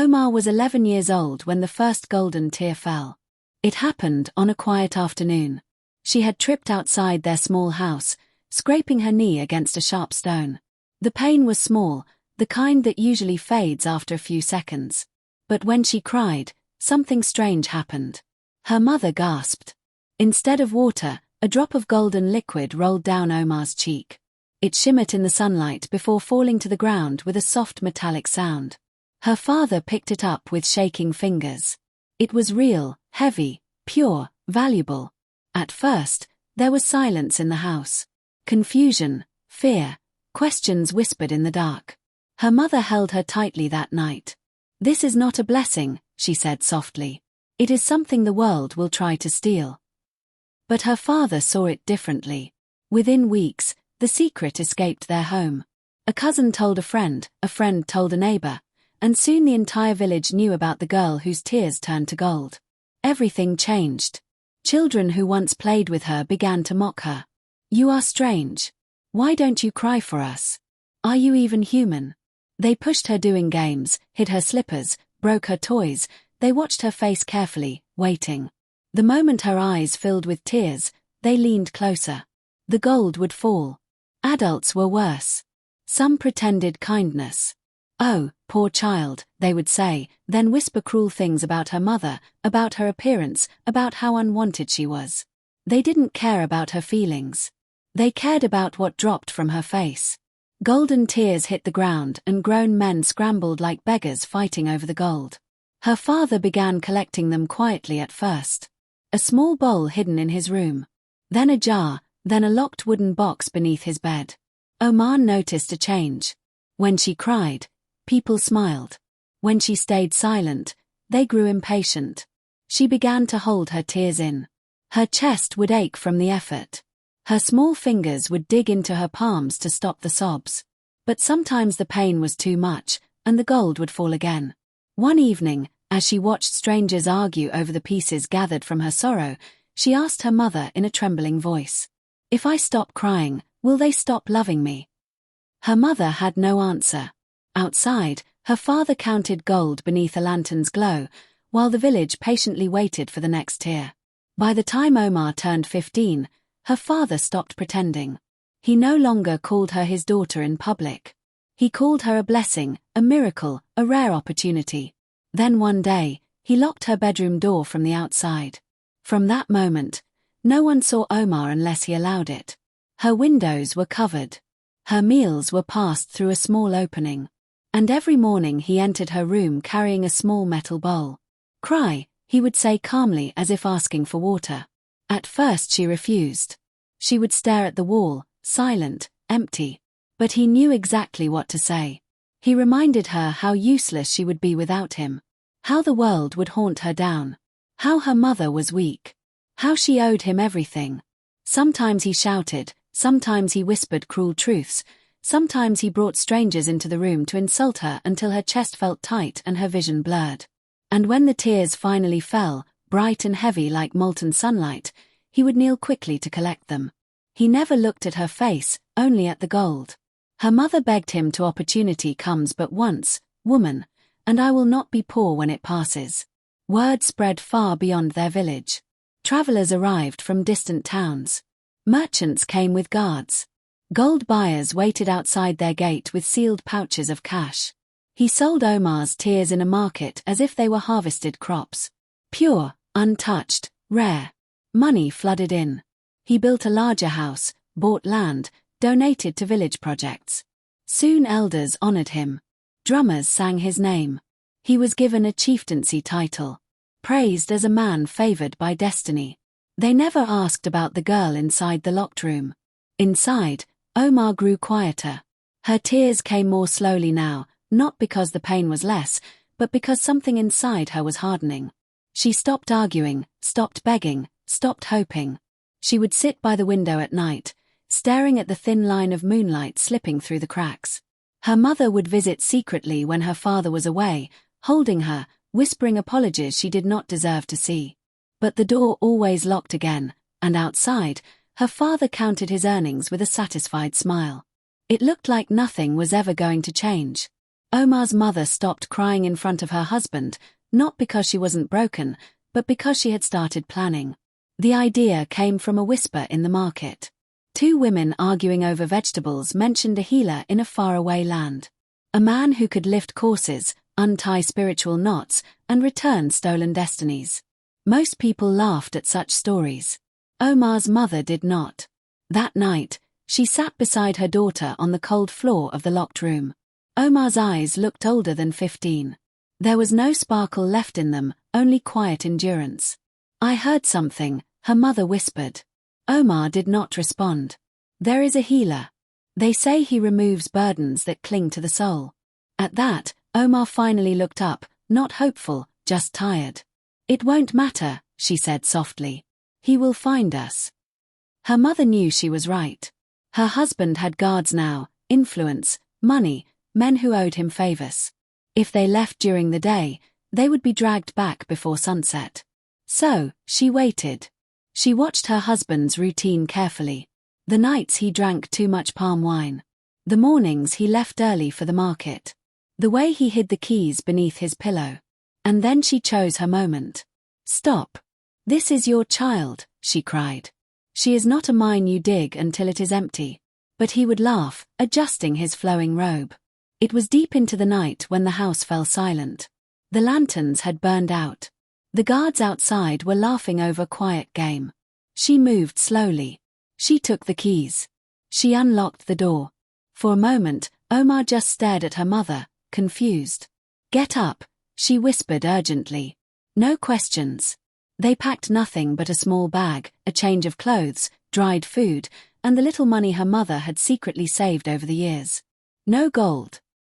Omar was 11 years old when the first golden tear fell. It happened on a quiet afternoon. She had tripped outside their small house, scraping her knee against a sharp stone. The pain was small, the kind that usually fades after a few seconds. But when she cried, something strange happened. Her mother gasped. Instead of water, a drop of golden liquid rolled down Omar's cheek. It shimmered in the sunlight before falling to the ground with a soft metallic sound. Her father picked it up with shaking fingers. It was real, heavy, pure, valuable. At first, there was silence in the house. Confusion, fear, questions whispered in the dark. Her mother held her tightly that night. "This is not a blessing," she said softly. "It is something the world will try to steal." But her father saw it differently. Within weeks, the secret escaped their home. A cousin told a friend told a neighbor, and soon the entire village knew about the girl whose tears turned to gold. Everything changed. Children who once played with her began to mock her. "You are strange. Why don't you cry for us? Are you even human?" They pushed her doing games, hid her slippers, broke her toys. They watched her face carefully, waiting. The moment her eyes filled with tears, they leaned closer. The gold would fall. Adults were worse. Some pretended kindness. "Oh, poor child," they would say, then whisper cruel things about her mother, about her appearance, about how unwanted she was. They didn't care about her feelings. They cared about what dropped from her face. Golden tears hit the ground and grown men scrambled like beggars fighting over the gold. Her father began collecting them quietly at first. A small bowl hidden in his room. Then a jar, then a locked wooden box beneath his bed. Omar noticed a change. When she cried, people smiled. When she stayed silent, they grew impatient. She began to hold her tears in. Her chest would ache from the effort. Her small fingers would dig into her palms to stop the sobs. But sometimes the pain was too much, and the gold would fall again. One evening, as she watched strangers argue over the pieces gathered from her sorrow, she asked her mother in a trembling voice, "If I stop crying, will they stop loving me?" Her mother had no answer. Outside, her father counted gold beneath a lantern's glow, while the village patiently waited for the next tear. By the time Omar turned 15, her father stopped pretending. He no longer called her his daughter in public. He called her a blessing, a miracle, a rare opportunity. Then one day, he locked her bedroom door from the outside. From that moment, no one saw Omar unless he allowed it. Her windows were covered. Her meals were passed through a small opening. And every morning he entered her room carrying a small metal bowl. "Cry," he would say calmly as if asking for water. At first she refused. She would stare at the wall, silent, empty. But he knew exactly what to say. He reminded her how useless she would be without him. How the world would haunt her down. How her mother was weak. How she owed him everything. Sometimes he shouted, sometimes he whispered cruel truths, sometimes he brought strangers into the room to insult her until her chest felt tight and her vision blurred. And when the tears finally fell, bright and heavy like molten sunlight, he would kneel quickly to collect them. He never looked at her face, only at the gold. Her mother begged him to "Opportunity comes but once, woman, and I will not be poor when it passes." Word spread far beyond their village. Travelers arrived from distant towns. Merchants came with guards. Gold buyers waited outside their gate with sealed pouches of cash. He sold Omar's tears in a market as if they were harvested crops. Pure, untouched, rare. Money flooded in. He built a larger house, bought land, donated to village projects. Soon elders honored him. Drummers sang his name. He was given a chieftaincy title. Praised as a man favored by destiny. They never asked about the girl inside the locked room. Inside, Omar grew quieter. Her tears came more slowly now, not because the pain was less, but because something inside her was hardening. She stopped arguing, stopped begging, stopped hoping. She would sit by the window at night, staring at the thin line of moonlight slipping through the cracks. Her mother would visit secretly when her father was away, holding her, whispering apologies she did not deserve to see. But the door always locked again, and outside, her father counted his earnings with a satisfied smile. It looked like nothing was ever going to change. Omar's mother stopped crying in front of her husband, not because she wasn't broken, but because she had started planning. The idea came from a whisper in the market. Two women arguing over vegetables mentioned a healer in a faraway land. A man who could lift courses, untie spiritual knots, and return stolen destinies. Most people laughed at such stories. Omar's mother did not. That night, she sat beside her daughter on the cold floor of the locked room. Omar's eyes looked older than 15. There was no sparkle left in them, only quiet endurance. "I heard something," her mother whispered. Omar did not respond. "There is a healer. They say he removes burdens that cling to the soul." At that, Omar finally looked up, not hopeful, just tired. "It won't matter," she said softly. "He will find us." Her mother knew she was right. Her husband had guards now, influence, money, men who owed him favors. If they left during the day, they would be dragged back before sunset. So, she waited. She watched her husband's routine carefully. The nights he drank too much palm wine. The mornings he left early for the market. The way he hid the keys beneath his pillow. And then she chose her moment. "Stop. This is your child," she cried. "She is not a mine you dig until it is empty." But he would laugh, adjusting his flowing robe. It was deep into the night when the house fell silent. The lanterns had burned out. The guards outside were laughing over a quiet game. She moved slowly. She took the keys. She unlocked the door. For a moment, Omar just stared at her mother, confused. "Get up," she whispered urgently. "No questions." They packed nothing but a small bag, a change of clothes, dried food, and the little money her mother had secretly saved over the years. No gold,